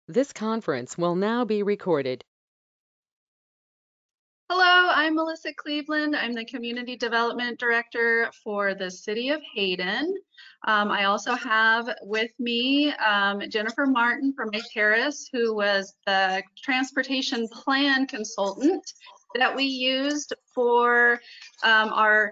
This conference will now be recorded. Hello, I'm Melissa Cleveland. I'm the Community Development Director for the City of Hayden. I also have with me Jennifer Martin from Mike Harris, who was the Transportation Plan Consultant that we used for our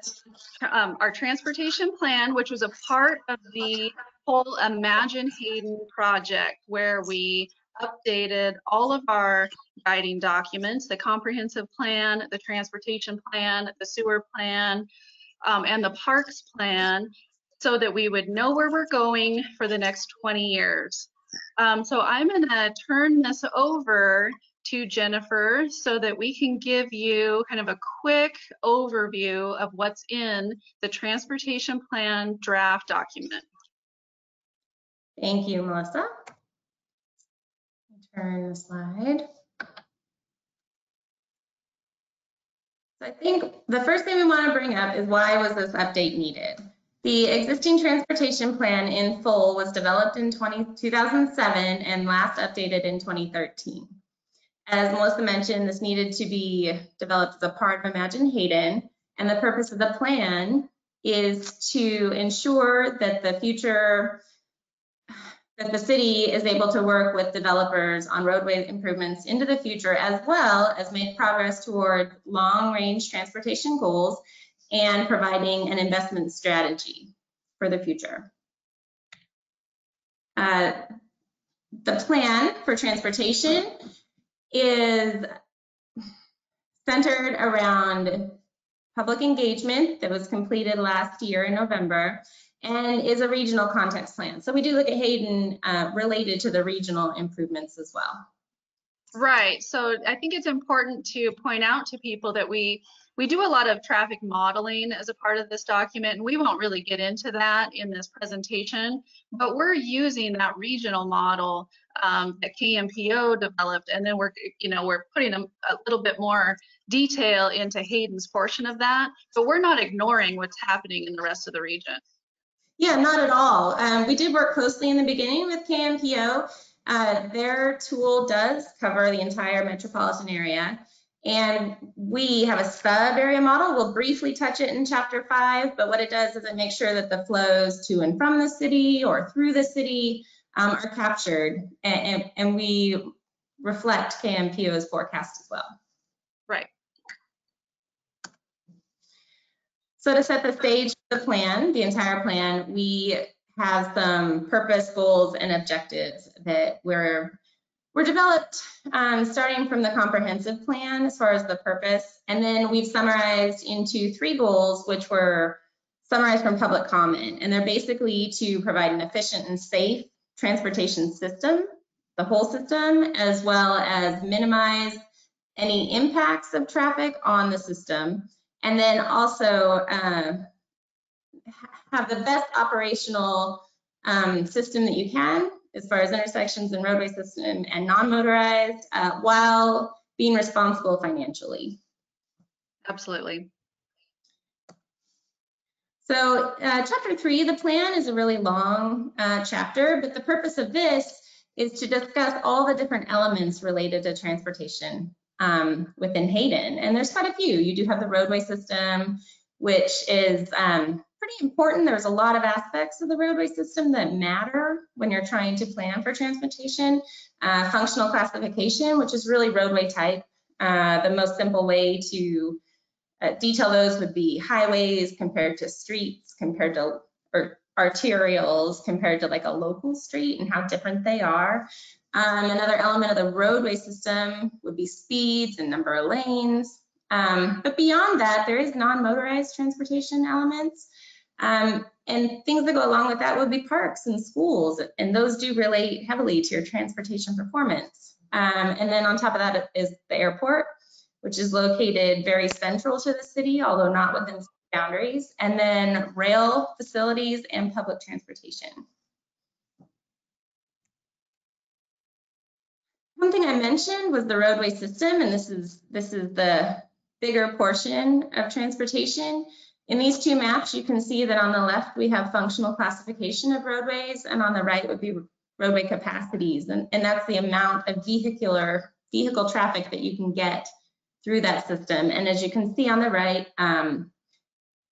transportation plan, which was a part of the whole Imagine Hayden project, where we updated all of our guiding documents, the comprehensive plan, the transportation plan, the sewer plan, and the parks plan, so that we would know where we're going for the next 20 years. So I'm going to turn this over to Jennifer so that we can give you kind of a quick overview of what's in the transportation plan draft document. Thank you, Melissa. Turn the slide. So I think the first thing we want to bring up is, why was this update needed? The existing transportation plan in full was developed in 2007 and last updated in 2013. As Melissa mentioned, this needed to be developed as a part of Imagine Hayden, and the purpose of the plan is to ensure that the city is able to work with developers on roadway improvements into the future, as well as make progress toward long-range transportation goals and providing an investment strategy for the future. The plan for transportation is centered around public engagement that was completed last year in November, and is a regional context plan. So we do look at Hayden related to the regional improvements as well. Right, so I think it's important to point out to people that we do a lot of traffic modeling as a part of this document, and we won't really get into that in this presentation, but we're using that regional model that KMPO developed, and then we're putting a little bit more detail into Hayden's portion of that, but we're not ignoring what's happening in the rest of the region. Yeah, not at all. We did work closely in the beginning with KMPO. Their tool does cover the entire metropolitan area, and we have a sub area model. We'll briefly touch it in chapter 5, but what it does is it makes sure that the flows to and from the city or through the city are captured, and we reflect KMPO's forecast as well. Right. So to set the stage for the plan, the entire plan, we have some purpose, goals, and objectives that were developed starting from the comprehensive plan as far as the purpose, and then we've summarized into 3 goals, which were summarized from public comment, and they're basically to provide an efficient and safe transportation system, the whole system, as well as minimize any impacts of traffic on the system, and then also have the best operational system that you can as far as intersections and roadway system and non-motorized, while being responsible financially. Absolutely. So chapter 3, the plan, is a really long chapter, but the purpose of this is to discuss all the different elements related to transportation within Hayden. And there's quite a few. You do have the roadway system, which is pretty important. There's a lot of aspects of the roadway system that matter when you're trying to plan for transportation. Functional classification, which is really roadway type. The most simple way to detail those would be highways compared to streets, compared to, or arterials compared to like a local street, and how different they are. Another element of the roadway system would be speeds and number of lanes. But beyond that, there is non-motorized transportation elements. And things that go along with that would be parks and schools, and those do relate heavily to your transportation performance. And then on top of that is the airport, which is located very central to the city, although not within city boundaries, and then rail facilities and public transportation. One thing I mentioned was the roadway system, and this is the bigger portion of transportation. In these 2 maps, you can see that on the left we have functional classification of roadways, and on the right would be roadway capacities, and that's the amount of vehicle traffic that you can get through that system. And as you can see on the right,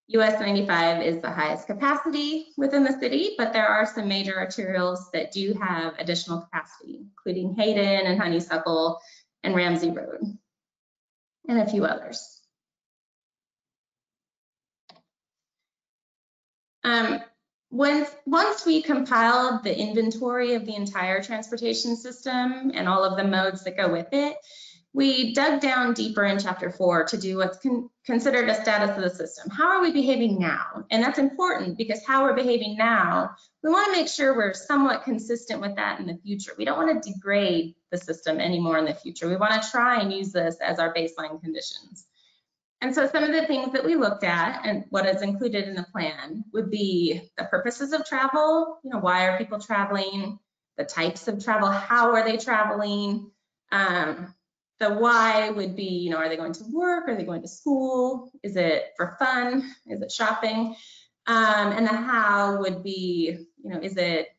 US 95 is the highest capacity within the city, but there are some major arterials that do have additional capacity, including Hayden and Honeysuckle and Ramsey Road, and a few others. Once we compiled the inventory of the entire transportation system and all of the modes that go with it, we dug down deeper in Chapter 4 to do what's considered a status of the system. How are we behaving now? And that's important because how we're behaving now, we want to make sure we're somewhat consistent with that in the future. We don't want to degrade the system anymore in the future. We want to try and use this as our baseline conditions. And so some of the things that we looked at and what is included in the plan would be the purposes of travel. Why are people traveling? The types of travel, how are they traveling? The why would be, are they going to work? Are they going to school? Is it for fun? Is it shopping? And the how would be, is it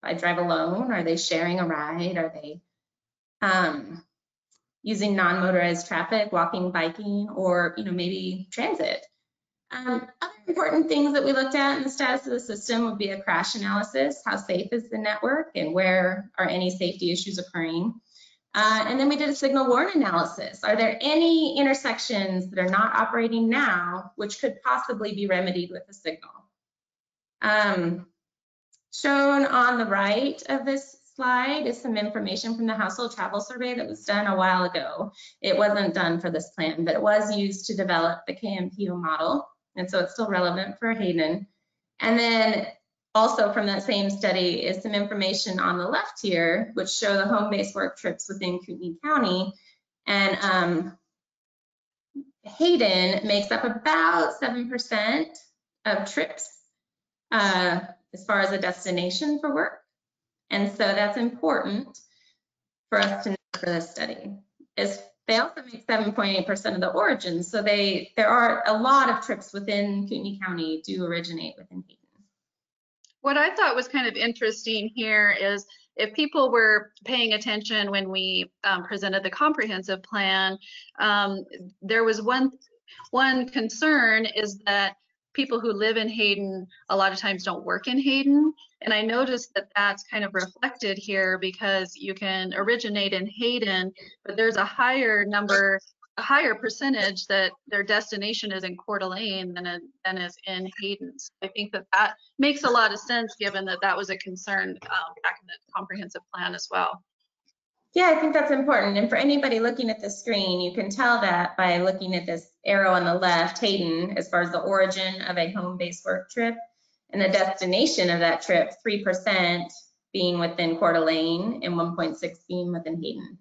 I drive alone? Are they sharing a ride? Are they using non-motorized traffic, walking, biking, or maybe transit? Other important things that we looked at in the status of the system would be a crash analysis. How safe is the network and where are any safety issues occurring? And then we did a signal warning analysis. Are there any intersections that are not operating now which could possibly be remedied with a signal? Shown on the right of this slide is some information from the household travel survey that was done a while ago. It wasn't done for this plan, but it was used to develop the KMPO model, and so it's still relevant for Hayden. And then also from that same study is some information on the left here, which show the home-based work trips within Kootenai County. And Hayden makes up about 7% of trips as far as a destination for work. And so that's important for us to know for this study. They also make 7.8% of the origins. So there are a lot of trips within Kootenai County do originate within Hayden. What I thought was kind of interesting here is if people were paying attention when we presented the comprehensive plan, there was one concern is that people who live in Hayden a lot of times don't work in Hayden. And I noticed that that's kind of reflected here because you can originate in Hayden, but there's a higher percentage that their destination is in Coeur d'Alene than is in Hayden. So I think that makes a lot of sense given that was a concern back in the comprehensive plan as well. Yeah, I think that's important. And for anybody looking at the screen, you can tell that by looking at this arrow on the left, Hayden, as far as the origin of a home-based work trip, and the destination of that trip, 3% being within Coeur d'Alene and 1.6 being within Hayden.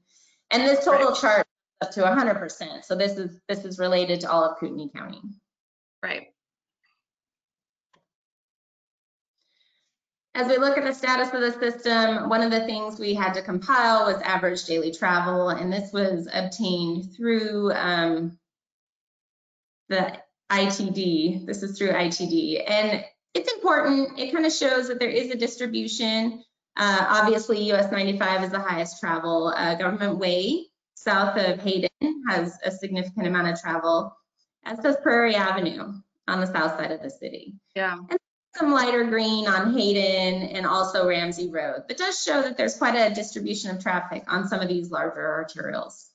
And this total chart is up to 100%. So this is related to all of Kootenai County. Right. As we look at the status of the system, one of the things we had to compile was average daily travel, and this was obtained through the ITD. This is through ITD, and it's important. It kind of shows that there is a distribution. Obviously, US 95 is the highest travel. Government Way, south of Hayden, has a significant amount of travel, as does Prairie Avenue on the south side of the city. Yeah. And some lighter green on Hayden and also Ramsey Road. But does show that there's quite a distribution of traffic on some of these larger arterials.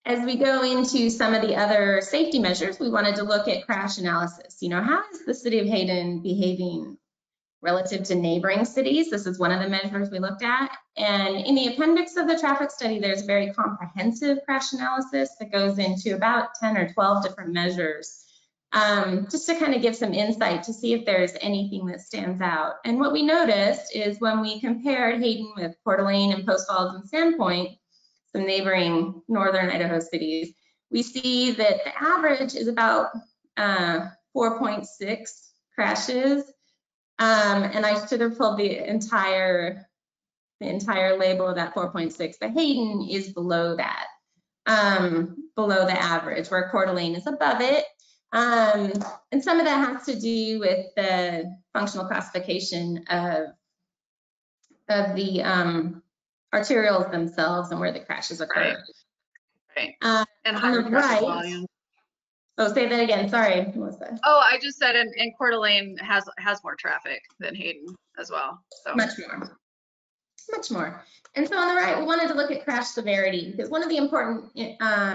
As we go into some of the other safety measures, we wanted to look at crash analysis. How is the city of Hayden behaving relative to neighboring cities? This is one of the measures we looked at. And in the appendix of the traffic study, there's a very comprehensive crash analysis that goes into about 10 or 12 different measures, just to kind of give some insight to see if there's anything that stands out. And what we noticed is when we compared Hayden with Coeur d'Alene and Post Falls and Sandpoint, some neighboring northern Idaho cities, we see that the average is about 4.6 crashes. And I should have pulled the entire label of that 4.6, but Hayden is below that, below the average, where Coeur d'Alene is above it. And some of that has to do with the functional classification of the arterials themselves and where the crashes occur. Right. And On higher the traffic right, volume. oh, say that again, sorry, Melissa. Oh, I just said, and Coeur d'Alene has more traffic than Hayden as well. So Much more. And so on the right, we wanted to look at crash severity, because one of the important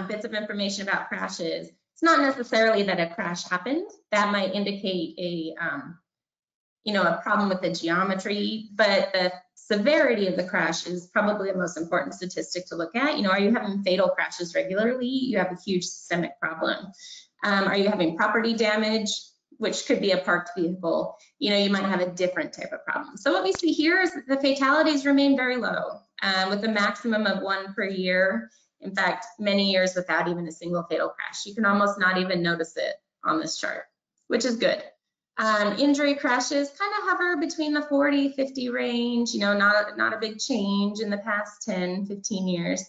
bits of information about crashes, it's not necessarily that a crash happened. That might indicate a problem with the geometry, but the severity of the crash is probably the most important statistic to look at. Are you having fatal crashes regularly? You have a huge systemic problem. Are you having property damage, which could be a parked vehicle? You might have a different type of problem. So what we see here is that the fatalities remain very low, with a maximum of 1 per year. In fact, many years without even a single fatal crash. You can almost not even notice it on this chart, which is good. Injury crashes kind of hover between the 40, 50 range, not a big change in the past 10, 15 years.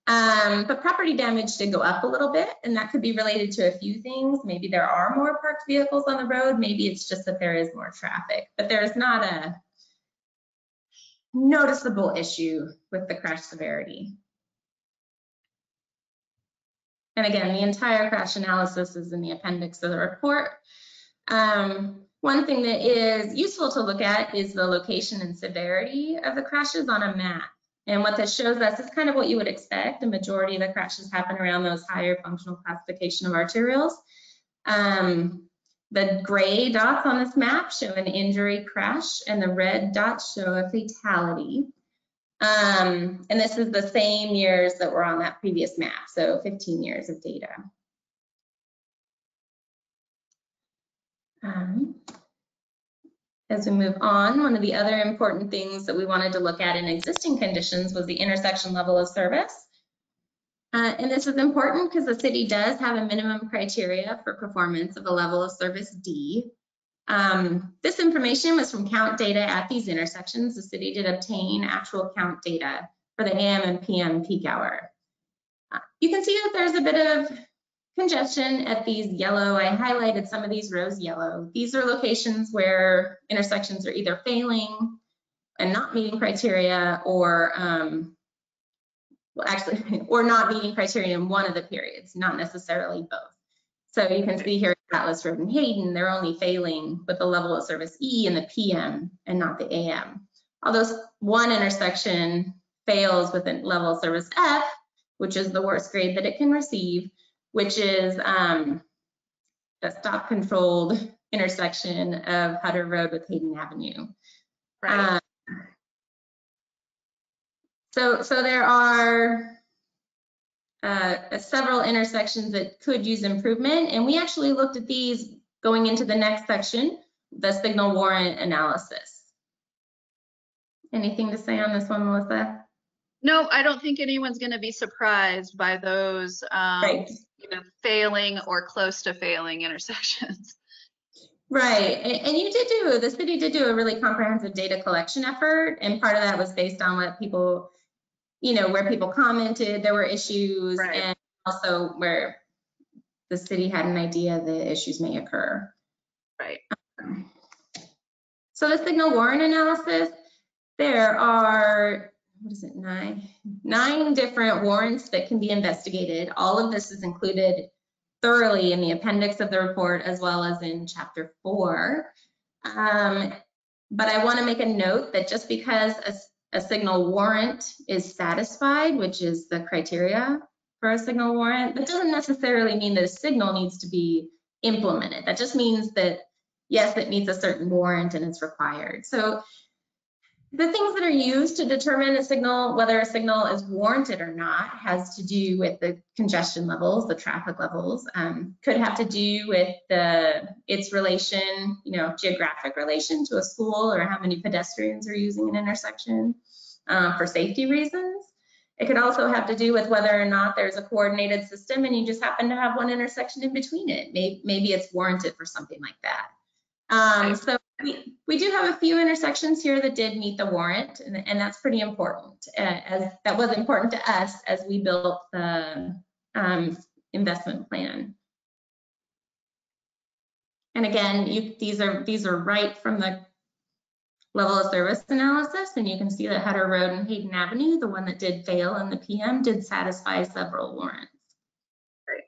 But property damage did go up a little bit, and that could be related to a few things. Maybe there are more parked vehicles on the road. Maybe it's just that there is more traffic, but there's not a noticeable issue with the crash severity. And again, the entire crash analysis is in the appendix of the report. One thing that is useful to look at is the location and severity of the crashes on a map. And what this shows us is kind of what you would expect. The majority of the crashes happen around those higher functional classification of arterials. The gray dots on this map show an injury crash, and the red dots show a fatality. And this is the same years that were on that previous map, so 15 years of data. As we move on, one of the other important things that we wanted to look at in existing conditions was the intersection level of service. And this is important because the city does have a minimum criteria for performance of a level of service D. This information was from count data at these intersections. The city did obtain actual count data for the AM and PM peak hour. You can see that there's a bit of congestion at these yellow. I highlighted some of these rows yellow. These are locations where intersections are either failing and not meeting criteria, or or not meeting criteria in one of the periods, not necessarily both. So you can see here at Atlas Road and Hayden, they're only failing with the level of service E in the PM and not the AM. Although one intersection fails with a level of service F, which is the worst grade that it can receive, which is the stop controlled intersection of Huetter Road with Hayden Avenue. right. So there are several intersections that could use improvement, and we actually looked at these going into the next section, the signal warrant analysis. Anything to say on this one, Melissa? No, I don't think anyone's going to be surprised by those Right. Failing or close to failing intersections. Right, and the city did do a really comprehensive data collection effort, and part of that was based on what people, where people commented there were issues, right, and also where the city had an idea that issues may occur. Right. So the signal warrant analysis, there are, nine different warrants that can be investigated. All of this is included thoroughly in the appendix of the report, as well as in chapter 4. But I want to make a note that just because a signal warrant is satisfied, which is the criteria for a signal warrant, that doesn't necessarily mean that a signal needs to be implemented. That just means that, yes, it meets a certain warrant and it's required. So the things that are used to determine a signal, whether a signal is warranted or not, has to do with the congestion levels, the traffic levels, could have to do with its relation, geographic relation to a school, or how many pedestrians are using an intersection for safety reasons. It could also have to do with whether or not there's a coordinated system and you just happen to have one intersection in between it. Maybe it's warranted for something like that. So we do have a few intersections here that did meet the warrant, and that's pretty important, as that was important to us as we built the investment plan. And again, these are right from the level of service analysis, and you can see that Huetter Road and Hayden Avenue, the one that did fail in the PM, did satisfy several warrants. Great.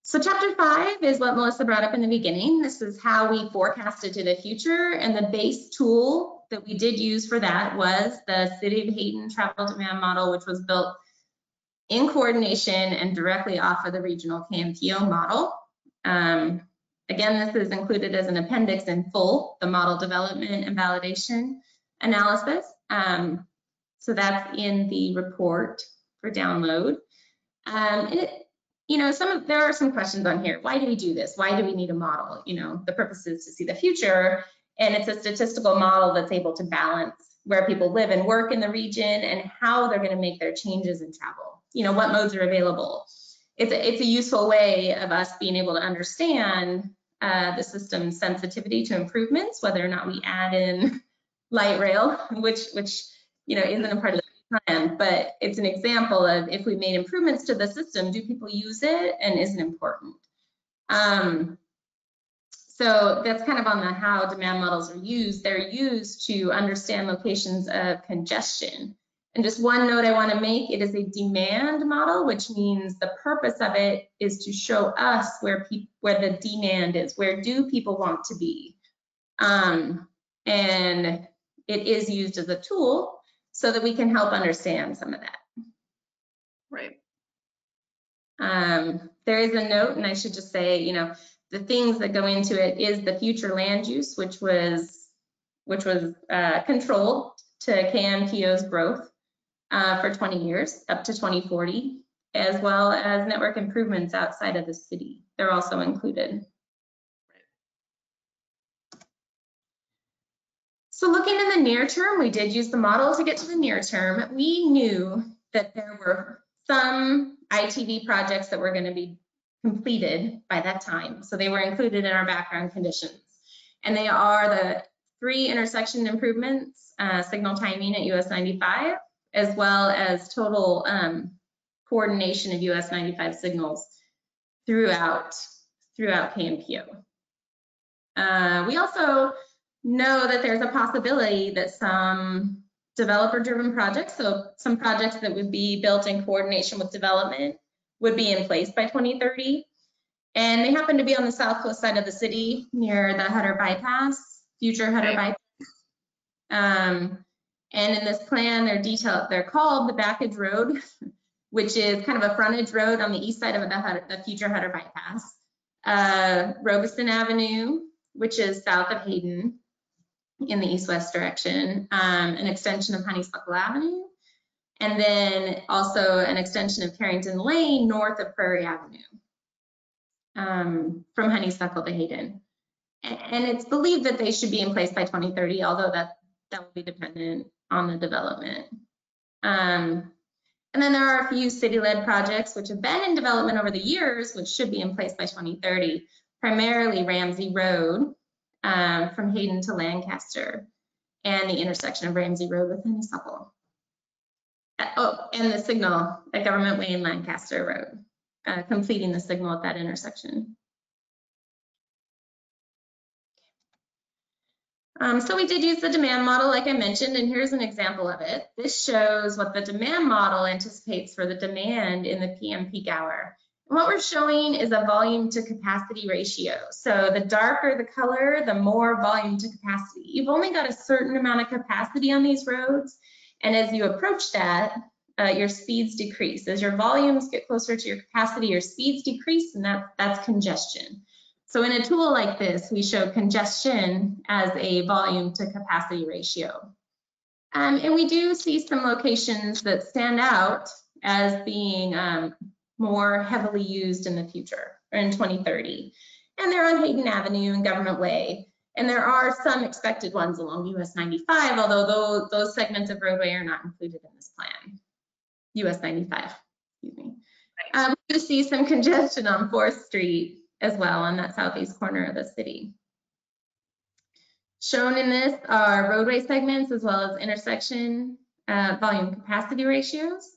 So chapter 5 is what Melissa brought up in the beginning. This is how we forecasted to the future, and the base tool that we did use for that was the City of Hayden Travel Demand Model, which was built in coordination and directly off of the regional KMPO model. Again, this is included as an appendix in full, the model development and validation analysis. So that's in the report for download. There are some questions on here. Why do we do this? Why do we need a model? The purpose is to see the future, and it's a statistical model that's able to balance where people live and work in the region and how they're going to make their changes in travel. What modes are available. It's a useful way of us being able to understand the system's sensitivity to improvements, whether or not we add in light rail, which isn't a part of the plan, but it's an example of if we made improvements to the system, do people use it, and is it important? So that's kind of on the how demand models are used. They're used to understand locations of congestion. And just one note I want to make, it is a demand model, which means the purpose of it is to show us where the demand is, where do people want to be. And it is used as a tool so that we can help understand some of that. Right. There is a note, and I should just say, the things that go into it is the future land use, which was controlled to KMPO's growth for 20 years, up to 2040, as well as network improvements outside of the city. They're also included. So looking in the near term, we did use the model to get to the near term. We knew that there were some ITV projects that were going to be completed by that time. So they were included in our background conditions. And they are the 3 intersection improvements, signal timing at US 95, as well as total coordination of US 95 signals throughout KMPO. We also know that there's a possibility that some developer-driven projects, so some projects that would be built in coordination with development, would be in place by 2030. And they happen to be on the south coast side of the city near the Huetter bypass, future Huetter bypass. And in this plan, they're called the Backage Road, which is kind of a frontage road on the east side of the future Huetter bypass. Robeson Avenue, which is south of Hayden in the east-west direction, an extension of Honeysuckle Avenue, and then also an extension of Carrington Lane north of Prairie Avenue, from Honeysuckle to Hayden. And it's believed that they should be in place by 2030, although that will be dependent on the development. And then there are a few city-led projects which have been in development over the years, which should be in place by 2030, primarily Ramsey Road from Hayden to Lancaster, and the intersection of Ramsey Road with Honeysuckle. And the signal at Government Way and Lancaster Road, completing the signal at that intersection. So we did use the demand model, like I mentioned, and here's an example of it. This shows what the demand model anticipates for the demand in the PM peak hour. And what we're showing is a volume to capacity ratio. So the darker the color, the more volume to capacity. You've only got a certain amount of capacity on these roads, and as you approach that, your speeds decrease. As your volumes get closer to your capacity, your speeds decrease, and that's congestion. So in a tool like this, we show congestion as a volume to capacity ratio. And we do see some locations that stand out as being more heavily used in the future, or in 2030. And they're on Hayden Avenue and Government Way. And there are some expected ones along US 95, although those segments of roadway are not included in this plan. US 95, excuse me. We do see some congestion on 4th Street as well on that southeast corner of the city. Shown in this are roadway segments as well as intersection volume capacity ratios.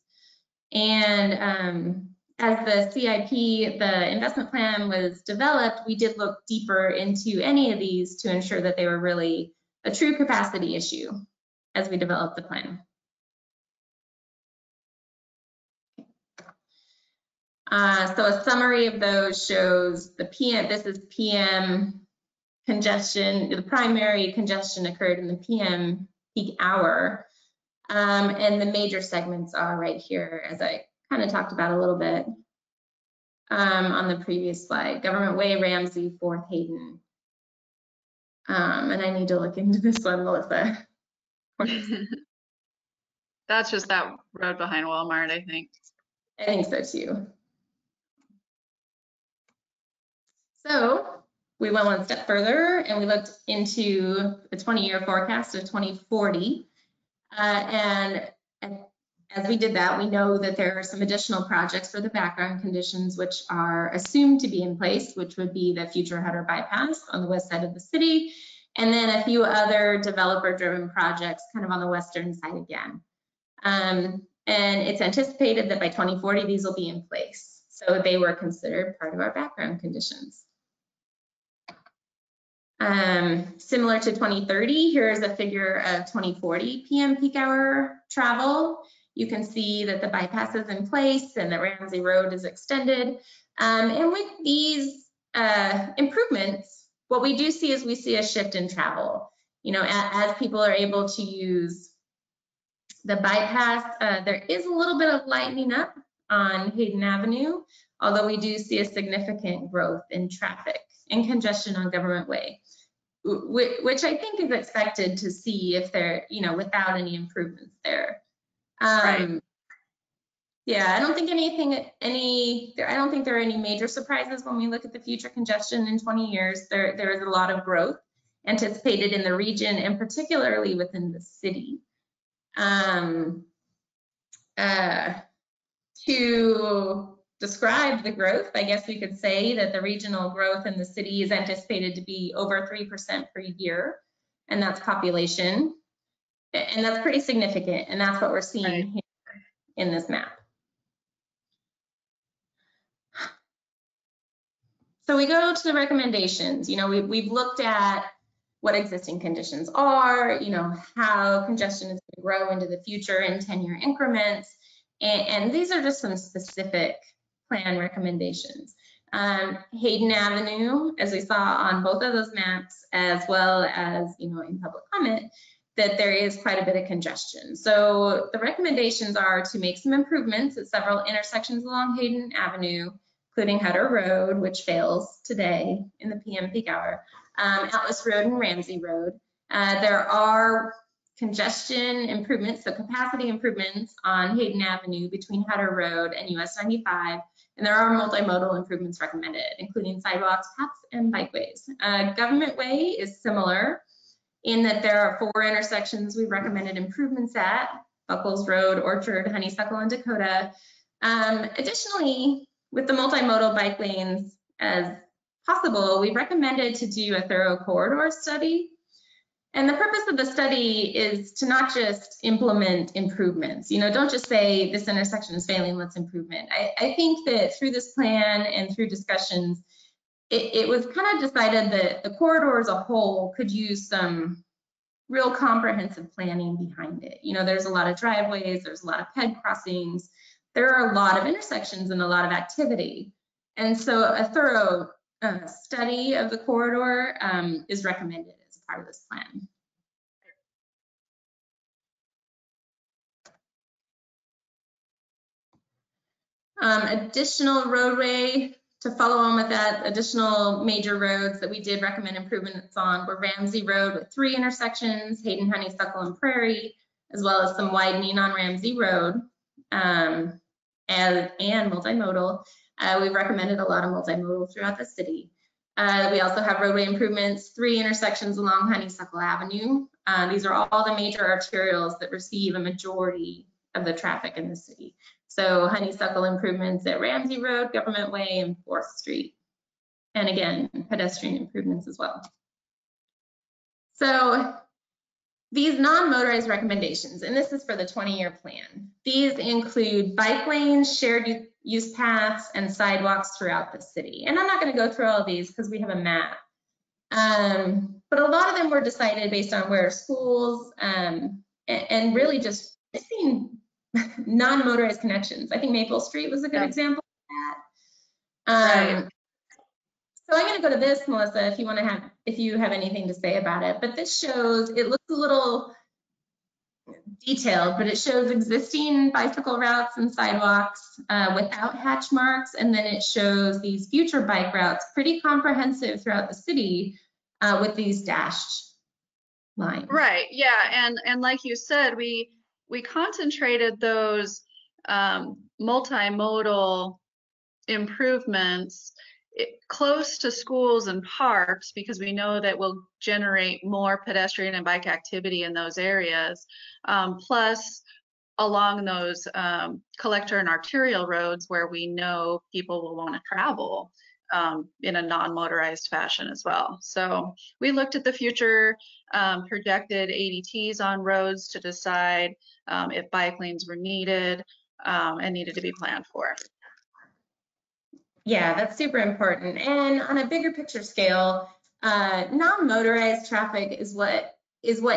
And as the CIP, the investment plan was developed, we did look deeper into any of these to ensure that they were really a true capacity issue as we developed the plan. So a summary of those shows the PM, this is PM congestion, the primary congestion occurred in the PM peak hour. And the major segments are right here, as I kind of talked about a little bit on the previous slide. Government Way, Ramsey, 4th, Hayden. And I need to look into this one, Melissa. That's just that road behind Walmart, I think. I think so too. So we went one step further and we looked into the 20-year forecast of 2040. And as we did that, we know that there are some additional projects for the background conditions which are assumed to be in place, which would be the future Huetter bypass on the west side of the city, and then a few other developer-driven projects kind of on the western side again. And it's anticipated that by 2040, these will be in place. So they were considered part of our background conditions. Similar to 2030, here's a figure of 2040 PM peak hour travel. You can see that the bypass is in place and the Ramsey Road is extended. And with these improvements, what we do see is we see a shift in travel. You know, as people are able to use the bypass, there is a little bit of lightening up on Hayden Avenue, although we do see a significant growth in traffic and congestion on Government Way, which I think is expected to see if they're, you know, without any improvements there. Right. Yeah, I don't think I don't think there are any major surprises when we look at the future congestion in 20 years. There is a lot of growth anticipated in the region and particularly within the city. To describe the growth, I guess we could say that the regional growth in the city is anticipated to be over 3% per year, and that's population. And that's pretty significant, and that's what we're seeing here in this map. So we go to the recommendations. You know, we've looked at what existing conditions are, you know, how congestion is going to grow into the future in 10-year increments. And these are just some specific plan recommendations. Hayden Avenue, as we saw on both of those maps, as well as, you know, in public comment, that there is quite a bit of congestion. So the recommendations are to make some improvements at several intersections along Hayden Avenue, including Huetter Road, which fails today in the PM peak hour, Atlas Road and Ramsey Road. There are congestion improvements, so capacity improvements on Hayden Avenue between Huetter Road and US 95, and there are multimodal improvements recommended, including sidewalks, paths, and bikeways. Government Way is similar in that there are 4 intersections we've recommended improvements at: Buckles Road, Orchard, Honeysuckle, and Dakota. Additionally, with the multimodal bike lanes as possible, we recommended to do a thorough corridor study. And the purpose of the study is to not just implement improvements. You know, don't just say this intersection is failing, let's improve it. I think that through this plan and through discussions, it was kind of decided that the corridor as a whole could use some real comprehensive planning behind it. You know, there's a lot of driveways, there's a lot of ped crossings, there are a lot of intersections and a lot of activity. And so a thorough study of the corridor is recommended as part of this plan. Additional roadway to follow on with that, additional major roads that we did recommend improvements on were Ramsey Road with 3 intersections, Hayden, Honeysuckle, and Prairie, as well as some widening on Ramsey Road and multimodal. We've recommended a lot of multimodal throughout the city. We also have roadway improvements, 3 intersections along Honeysuckle Avenue. These are all the major arterials that receive a majority of the traffic in the city. So Honeysuckle improvements at Ramsey Road, Government Way, and 4th Street. And again, pedestrian improvements as well. So these non-motorized recommendations, and this is for the 20-year plan, these include bike lanes, shared use paths, and sidewalks throughout the city. And I'm not going to go through all of these because we have a map. But a lot of them were decided based on where schools and really just seeing non-motorized connections. I think Maple Street was a good example of that. Right. So I'm going to go to this, Melissa, if you have anything to say about it. But this shows, it looks a little detailed, but it shows existing bicycle routes and sidewalks without hatch marks, and then it shows these future bike routes, pretty comprehensive throughout the city with these dashed lines. Right. Yeah. And like you said, we concentrated those multimodal improvements close to schools and parks because we know that will generate more pedestrian and bike activity in those areas. Plus along those collector and arterial roads where we know people will want to travel in a non-motorized fashion as well. So we looked at the future projected ADTs on roads to decide if bike lanes were needed and needed to be planned for. Yeah, that's super important. And on a bigger picture scale, non-motorized traffic is what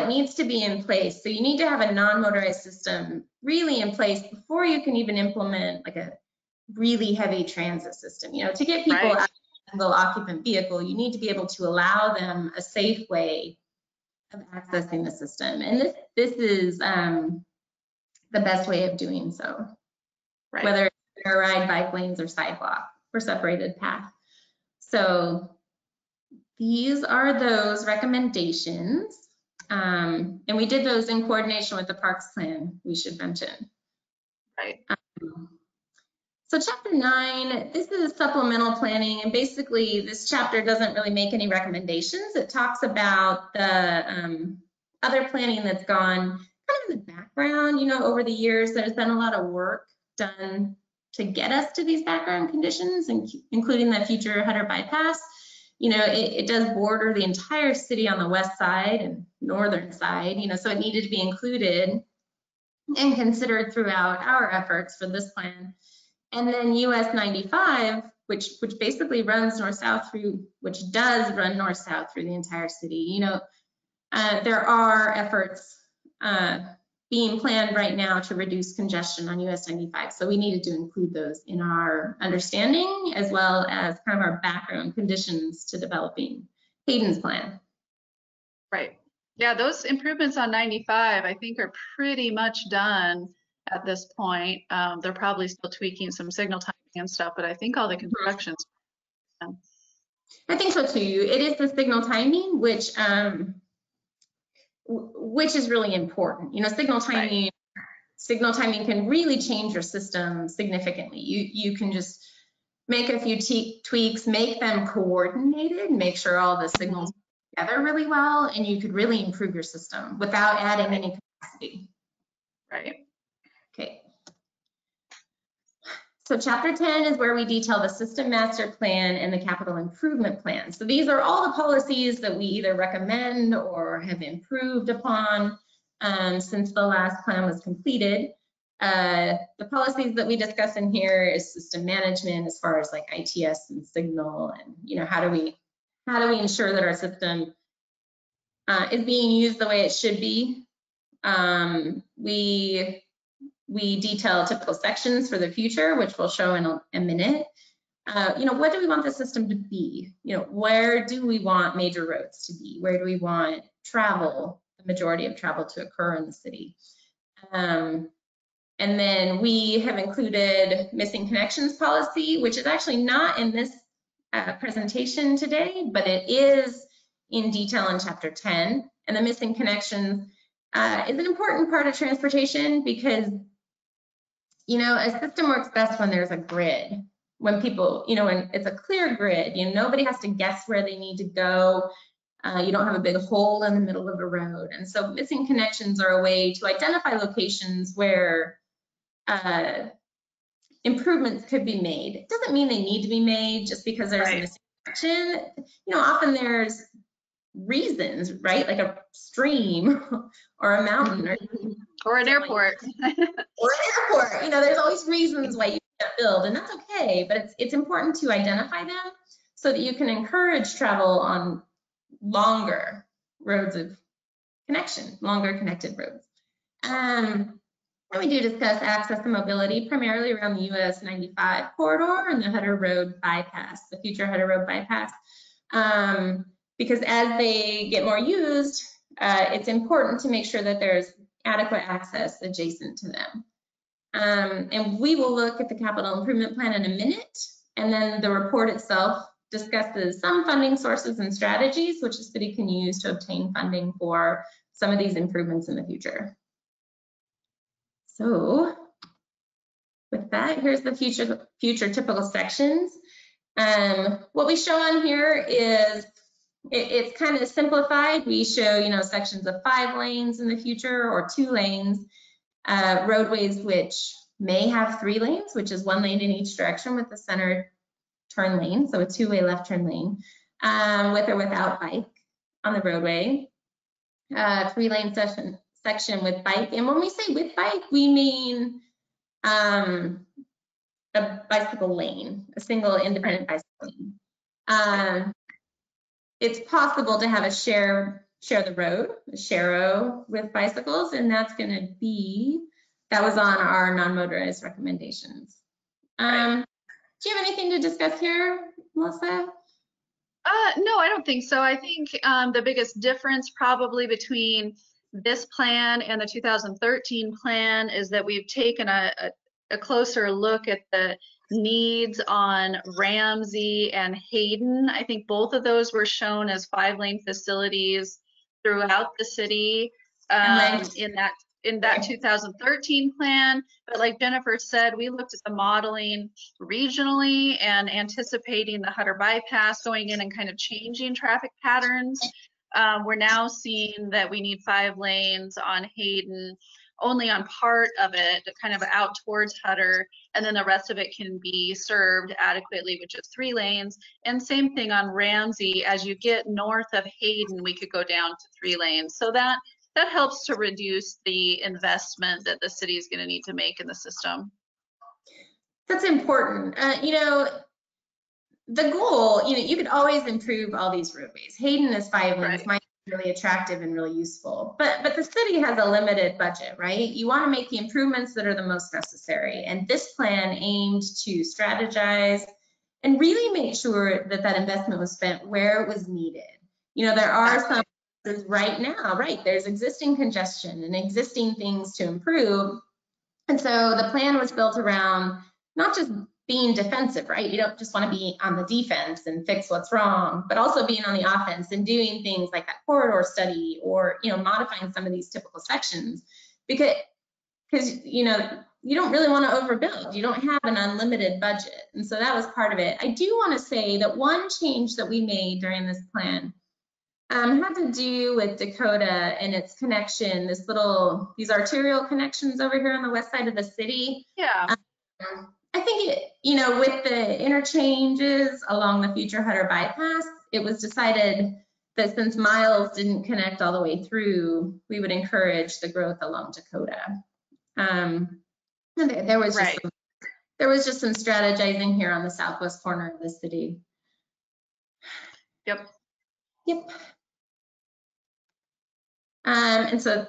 needs to be in place. So you need to have a non-motorized system really in place before you can even implement like a really heavy transit system. You know, to get people out of a single occupant vehicle, you need to be able to allow them a safe way of accessing the system. And this is the best way of doing so, whether it's a ride, bike lanes, or sidewalk or separated path. So these are those recommendations. And we did those in coordination with the Parks Plan, we should mention. Right. So chapter 9, this is supplemental planning, and basically this chapter doesn't really make any recommendations. It talks about the other planning that's gone kind of in the background. You know, over the years, there's been a lot of work done to get us to these background conditions, including the future Huetter bypass. You know, it does border the entire city on the west side and northern side, you know, so it needed to be included and considered throughout our efforts for this plan. And then US 95, which basically runs north-south through, which does run north-south through the entire city. You know, there are efforts being planned right now to reduce congestion on US 95. So we needed to include those in our understanding as well as kind of our background conditions to developing Hayden's plan. Right. Yeah, those improvements on 95, I think, are pretty much done at this point. They're probably still tweaking some signal timing and stuff, but I think all the construction's done. I think so too. It is the signal timing, which is really important. You know, signal timing can really change your system significantly. You can just make a few tweaks, make them coordinated, make sure all the signals are together really well, and you could really improve your system without adding any capacity. Right. Okay. So chapter 10 is where we detail the system master plan and the capital improvement plan. So these are all the policies that we either recommend or have improved upon since the last plan was completed. The policies that we discuss in here is system management as far as like ITS and signal, and you know, how do we ensure that our system is being used the way it should be. We detail typical sections for the future, which we'll show in a minute. You know, what do we want the system to be? You know, where do we want major roads to be? Where do we want travel, the majority of travel, to occur in the city? And then we have included missing connections policy, which is actually not in this presentation today, but it is in detail in chapter 10. And the missing connections is an important part of transportation because, you know, a system works best when there's a grid, when people, you know, when it's a clear grid, you know, nobody has to guess where they need to go. You don't have a big hole in the middle of a road. And so missing connections are a way to identify locations where improvements could be made. It doesn't mean they need to be made just because there's a missing connection. You know, often there's reasons, right? Like a stream or a mountain or an airport. Or an airport. You know, there's always reasons why you can't build, and that's okay, but it's important to identify them so that you can encourage travel on longer roads of connection, longer connected roads. And we do discuss access and mobility, primarily around the US 95 corridor and the Huetter Road bypass, the future Huetter Road bypass. Because as they get more used, it's important to make sure that there's adequate access adjacent to them. And we will look at the capital improvement plan in a minute, and then the report itself discusses some funding sources and strategies which the city can use to obtain funding for some of these improvements in the future. So with that, here's the future typical sections. What we show on here is it's kind of simplified. We show, sections of 5 lanes in the future or 2 lanes, roadways which may have 3 lanes, which is 1 lane in each direction with the center turn lane, so a 2-way left turn lane, with or without bike on the roadway. 3-lane section with bike, and when we say with bike, we mean a bicycle lane, a single independent bicycle lane. It's possible to have a share the road, a share-o with bicycles, and that's going to be, that was on our non-motorized recommendations. Right. Do you have anything to discuss here, Melissa? No, I don't think so. I think the biggest difference probably between this plan and the 2013 plan is that we've taken a closer look at the needs on Ramsey and Hayden. I think both of those were shown as 5-lane facilities throughout the city in that 2013 plan. But like Jennifer said, we looked at the modeling regionally and anticipating the Huetter bypass going in and kind of changing traffic patterns. We're now seeing that we need 5 lanes on Hayden, only on part of it, kind of out towards Huetter, and then the rest of it can be served adequately with just 3 lanes. And same thing on Ramsey, as you get north of Hayden, we could go down to 3 lanes. So that helps to reduce the investment that the city is going to need to make in the system. That's important. The goal, you could always improve all these roadways. Hayden is 5 lanes, might be really attractive and really useful, but the city has a limited budget, right? You want to make the improvements that are the most necessary, and this plan aimed to strategize and really make sure that investment was spent where it was needed. There are some right now, there's existing congestion and existing things to improve, and so the plan was built around not just being defensive, right? You don't just want to be on the defense and fix what's wrong, but also being on the offense and doing things like that corridor study or, modifying some of these typical sections because you don't really want to overbuild. You don't have an unlimited budget. And so that was part of it. I do want to say that one change that we made during this plan had to do with Dakota and its connection, these arterial connections over here on the west side of the city. Yeah. I think with the interchanges along the future Huetter bypass, it was decided that since miles didn't connect all the way through, we would encourage the growth along Dakota. There was just some strategizing here on the southwest corner of the city. Yep. And so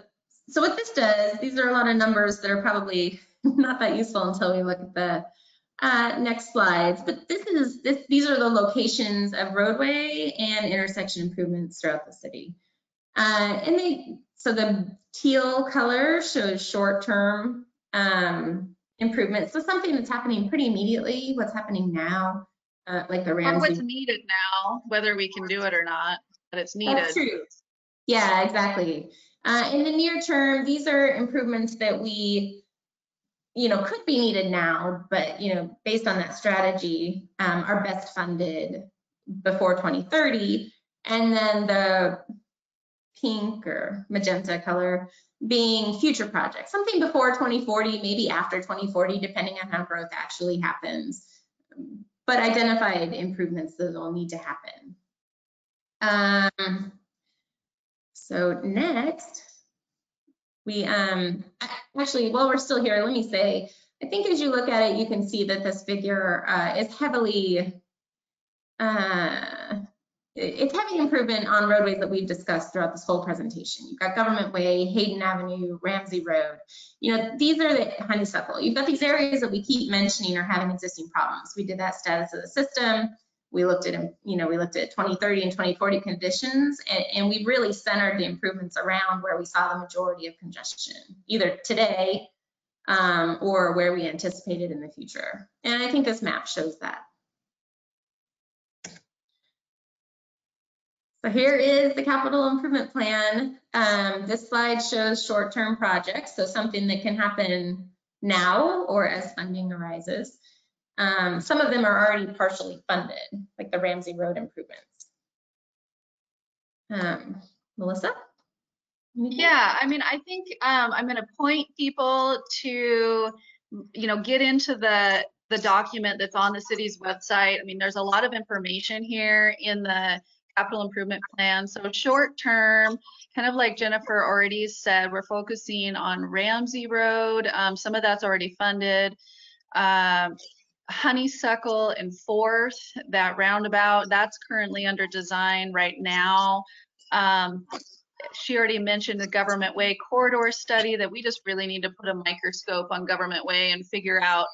what this does, these are a lot of numbers that are probably not that useful until we look at the next slides, but these are the locations of roadway and intersection improvements throughout the city. So the teal color shows short-term improvements. So something that's happening pretty immediately, what's happening now, like the Ramsey. Or what's needed now, whether we can do it or not, but it's needed. That's true. Yeah, exactly. In the near term, these are improvements that we could be needed now, but, based on that strategy, are best funded before 2030. And then the pink or magenta color being future projects, something before 2040, maybe after 2040, depending on how growth actually happens, but identified improvements that will need to happen. So next, we actually, while we're still here, let me say I think as you look at it, you can see that this figure is heavily, it's heavy improvement on roadways that we've discussed throughout this whole presentation. You've got Government Way, Hayden Avenue, Ramsey Road. You know, these are the honeysuckle. You've got these areas that we keep mentioning are having existing problems. We did that status of the system. We looked at, you know, we looked at 2030 and 2040 conditions, and we really centered the improvements around where we saw the majority of congestion, either today or where we anticipated in the future. And I think this map shows that. So here is the capital improvement plan. This slide shows short-term projects, so something that can happen now or as funding arises. Some of them are already partially funded, like the Ramsey Road improvements. Melissa? Anything? Yeah, I mean, I think I'm going to point people to, you know, get into the document that's on the city's website. I mean, there's a lot of information here in the capital improvement plan. So short term, kind of like Jennifer already said, we're focusing on Ramsey Road. Some of that's already funded. Honeysuckle and 4th, that roundabout, that's currently under design right now. She already mentioned the Government Way corridor study that we just really need to put a microscope on Government Way and figure out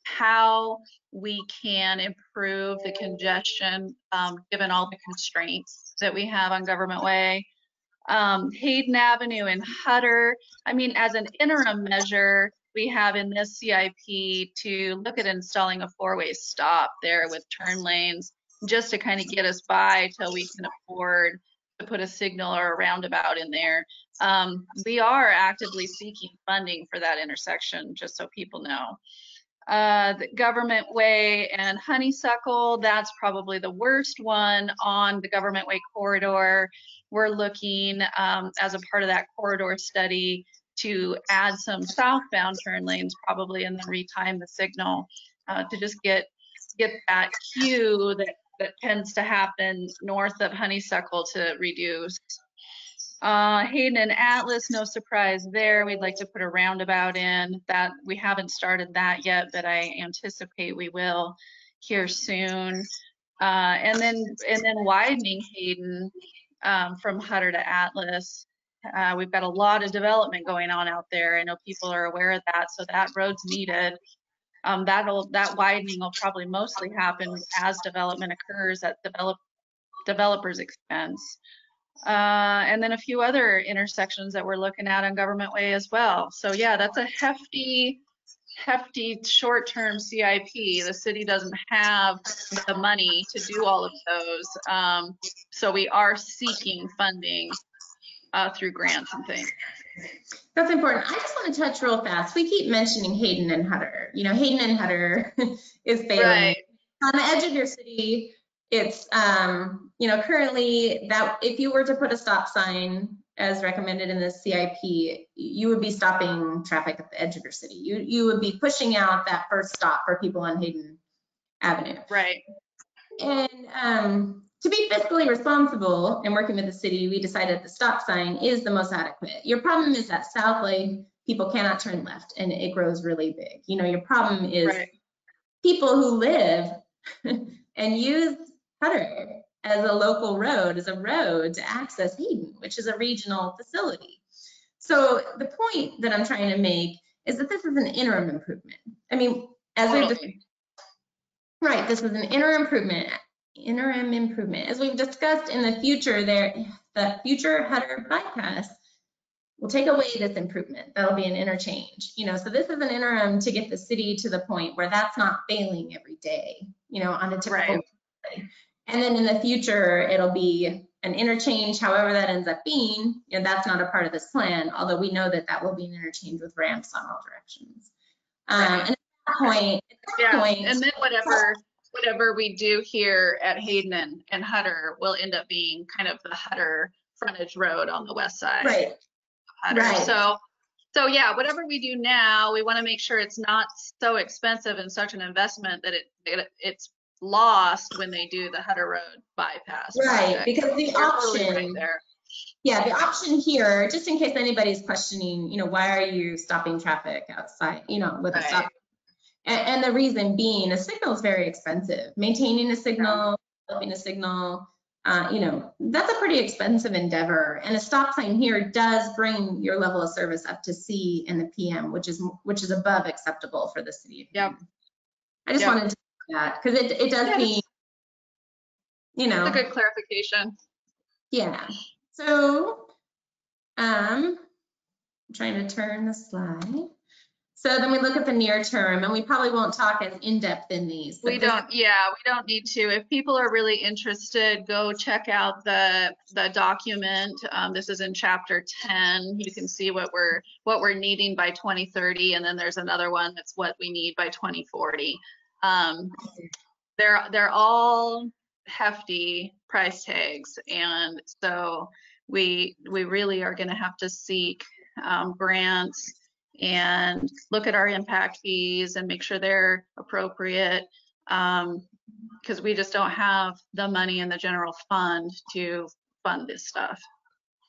how we can improve the congestion given all the constraints that we have on Government Way. Hayden Avenue and Huetter, I mean, as an interim measure, we have in this CIP to look at installing a 4-way stop there with turn lanes just to kind of get us by till we can afford to put a signal or a roundabout in there. We are actively seeking funding for that intersection, just so people know. The Government Way and Honeysuckle, that's probably the worst one on the Government Way corridor. We're looking as a part of that corridor study to add some southbound turn lanes probably, and then retime the signal to just get that queue that tends to happen north of Honeysuckle to reduce. Hayden and Atlas, no surprise there. We'd like to put a roundabout in. That we haven't started that yet, but I anticipate we will here soon. And then widening Hayden from Huetter to Atlas. We've got a lot of development going on out there. I know people are aware of that, so that road's needed. That widening will probably mostly happen as development occurs at developers' expense. And then a few other intersections that we're looking at on Government Way as well. So yeah, that's a hefty short-term CIP. The city doesn't have the money to do all of those. So we are seeking funding through grants and things. That's important. I just want to touch real fast. We keep mentioning Hayden and Huetter. You know, Hayden and Huetter is failing. Right. On the edge of your city, it's, you know, currently that if you were to put a stop sign as recommended in the CIP, you would be stopping traffic at the edge of your city. You would be pushing out that first stop for people on Hayden Avenue. Right. And to be fiscally responsible and working with the city, we decided the stop sign is the most adequate. Your problem is that south lane, people cannot turn left and it grows really big. You know, your problem is Right. people who live and use Huetter as a local road, as a road to access Hayden, which is a regional facility. So the point that I'm trying to make is that this is an interim improvement. I mean, as we've discussed, right, this is an interim improvement. As we've discussed in the future, the future Huetter bypass will take away this improvement. That'll be an interchange, you know, so this is an interim to get the city to the point where that's not failing every day, you know, on a typical day. And then in the future, it'll be an interchange, however that ends up being, and that's not a part of this plan, although we know that that will be an interchange with ramps on all directions. And at that point, and then whatever we do here at Hayden and Huetter will end up being kind of the Huetter frontage road on the west side. Right. Right. So yeah, whatever we do now, we want to make sure it's not so expensive and such an investment that it's lost when they do the Huetter Road bypass. Right, project. because the option, right there. Yeah, the option here, just in case anybody's questioning, you know, why are you stopping traffic outside, you know, with a stop? And the reason being, a signal is very expensive. Maintaining a signal, developing a signal, you know, that's a pretty expensive endeavor. And a stop sign here does bring your level of service up to C in the PM, which is above acceptable for the city. Yep. I just wanted to say that because it does seem, you know. It's a good clarification. Yeah. So, I'm trying to turn the slide. So then we look at the near term, and we probably won't talk as in-depth in these. We don't need to. If people are really interested, go check out the document. This is in chapter 10. You can see what we're needing by 2030, and then there's another one that's what we need by 2040. They're all hefty price tags, and so we really are going to have to seek grants and look at our impact fees and make sure they're appropriate, because we just don't have the money in the general fund to fund this stuff.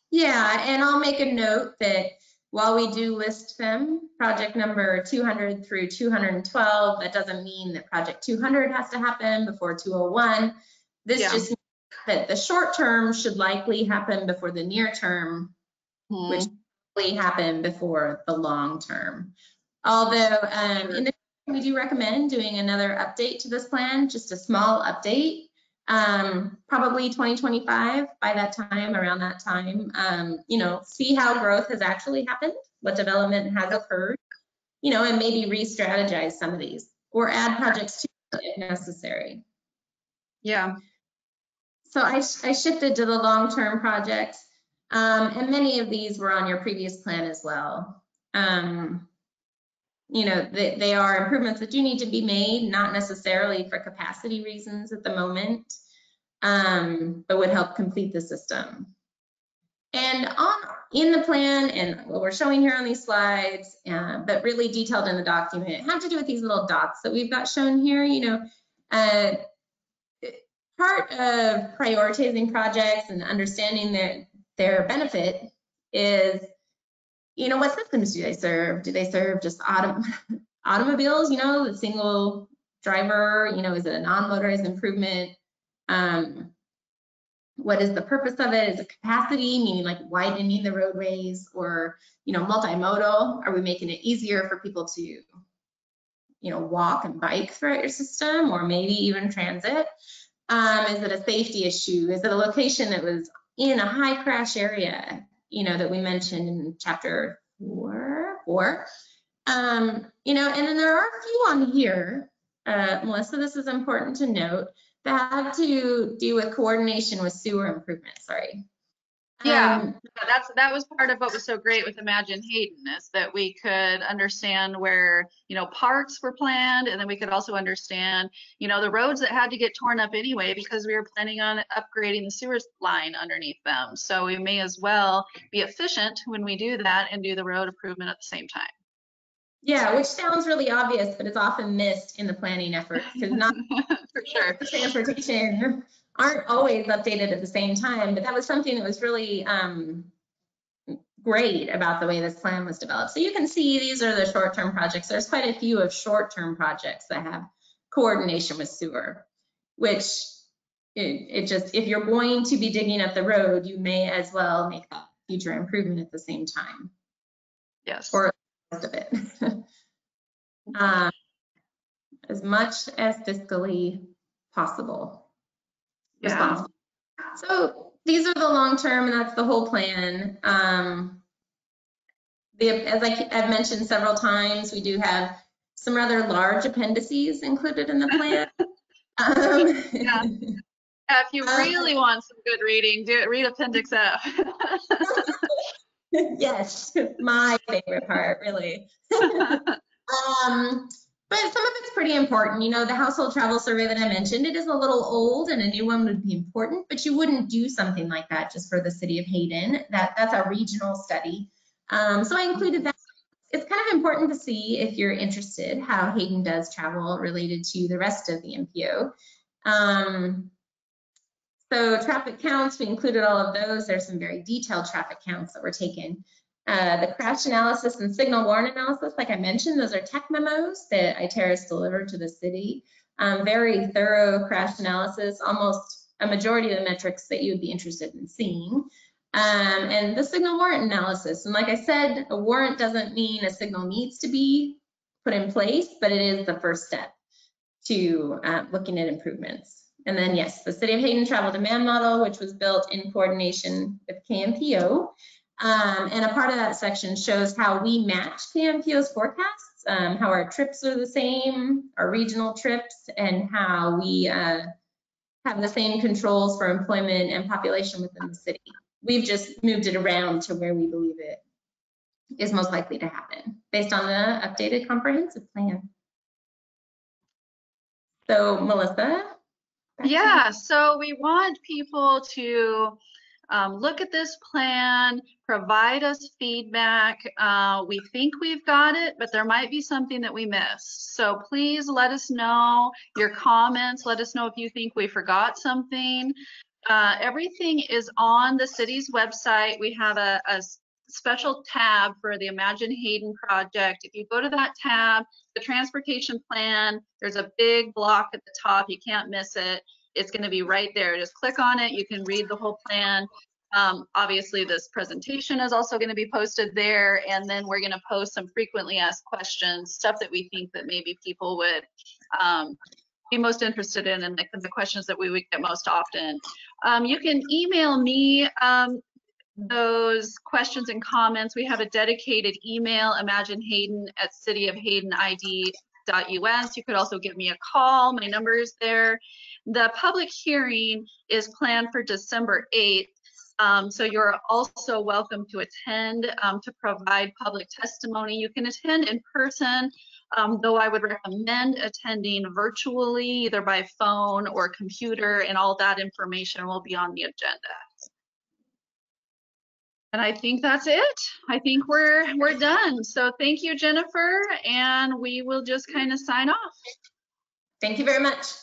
Yeah, and I'll make a note that while we do list them, project number 200 through 212, that doesn't mean that project 200 has to happen before 201. This just means that the short term should likely happen before the near term, which happen before the long term. Although in the we do recommend doing another update to this plan, just a small update, probably 2025. By that time, around that time, you know, see how growth has actually happened, what development has occurred, you know, and maybe re-strategize some of these or add projects to it if necessary. Yeah. So I shifted to the long-term projects. And many of these were on your previous plan as well. You know, they are improvements that do need to be made, not necessarily for capacity reasons at the moment, but would help complete the system. And in the plan, and what we're showing here on these slides, but really detailed in the document, have to do with these little dots that we've got shown here. You know, part of prioritizing projects and understanding their benefit is, you know, what systems do they serve? Do they serve just automobiles, you know, the single driver, you know, is it a non-motorized improvement? What is the purpose of it? Is it capacity, meaning like widening the roadways, or, you know, multimodal? Are we making it easier for people to, you know, walk and bike throughout your system, or maybe even transit? Is it a safety issue? Is it a location that was in a high crash area, you know, that we mentioned in chapter 4? You know, and then there are a few on here, Melissa, this is important to note, that have to do with coordination with sewer improvement, sorry. Yeah, that was part of what was so great with Imagine Hayden, is that we could understand where, you know, parks were planned, and then we could also understand, you know, the roads that had to get torn up anyway because we were planning on upgrading the sewer line underneath them. So we may as well be efficient when we do that and do the road improvement at the same time. Yeah, which sounds really obvious, but it's often missed in the planning effort, because not for sure. Transportation aren't always updated at the same time. But that was something that was really great about the way this plan was developed. So you can see these are the short-term projects. There's quite a few of short-term projects that have coordination with sewer, which it just, if you're going to be digging up the road, you may as well make that future improvement at the same time. Yes. Or most of it. As much as fiscally possible. Yeah. So these are the long term, and that's the whole plan. As I've mentioned several times, we do have some rather large appendices included in the plan. Yeah. If you really want some good reading, read Appendix F. Yes, my favorite part, really. But some of it's pretty important. You know, the household travel survey that I mentioned, it is a little old, and a new one would be important, but you wouldn't do something like that just for the city of Hayden. That's a regional study. So I included that. It's kind of important to see, if you're interested, how Hayden does travel related to the rest of the MPO. So traffic counts, we included all of those. There's some very detailed traffic counts that were taken. The crash analysis and signal warrant analysis, like I mentioned, those are tech memos that Iteris delivered to the city. Very thorough crash analysis, almost a majority of the metrics that you would be interested in seeing. And the signal warrant analysis. And like I said, a warrant doesn't mean a signal needs to be put in place, but it is the first step to looking at improvements. And then yes, the City of Hayden travel demand model, which was built in coordination with KMPO. And a part of that section shows how we match KMPO's forecasts, how our trips are the same, our regional trips, and how we have the same controls for employment and population within the city. We've just moved it around to where we believe it is most likely to happen based on the updated comprehensive plan. So Melissa? Yeah, so we want people to look at this plan, provide us feedback. We think we've got it, but there might be something that we missed. So please let us know your comments. Let us know if you think we forgot something. Everything is on the city's website. We have a special tab for the Imagine Hayden project. If you go to that tab, the transportation plan, there's a big block at the top. You can't miss it. It's going to be right there. Just click on it. You can read the whole plan. Obviously, this presentation is also going to be posted there. And then we're going to post some frequently asked questions, stuff that we think that maybe people would be most interested in, and the questions that we would get most often. You can email me those questions and comments. We have a dedicated email, imaginehayden@cityofhaydenid.us. You could also give me a call. My number is there. The public hearing is planned for December 8th. So you're also welcome to attend to provide public testimony. You can attend in person, though I would recommend attending virtually, either by phone or computer, and all that information will be on the agenda. And I think that's it. I think we're done. So thank you, Jennifer, and we will just kind of sign off. Thank you very much.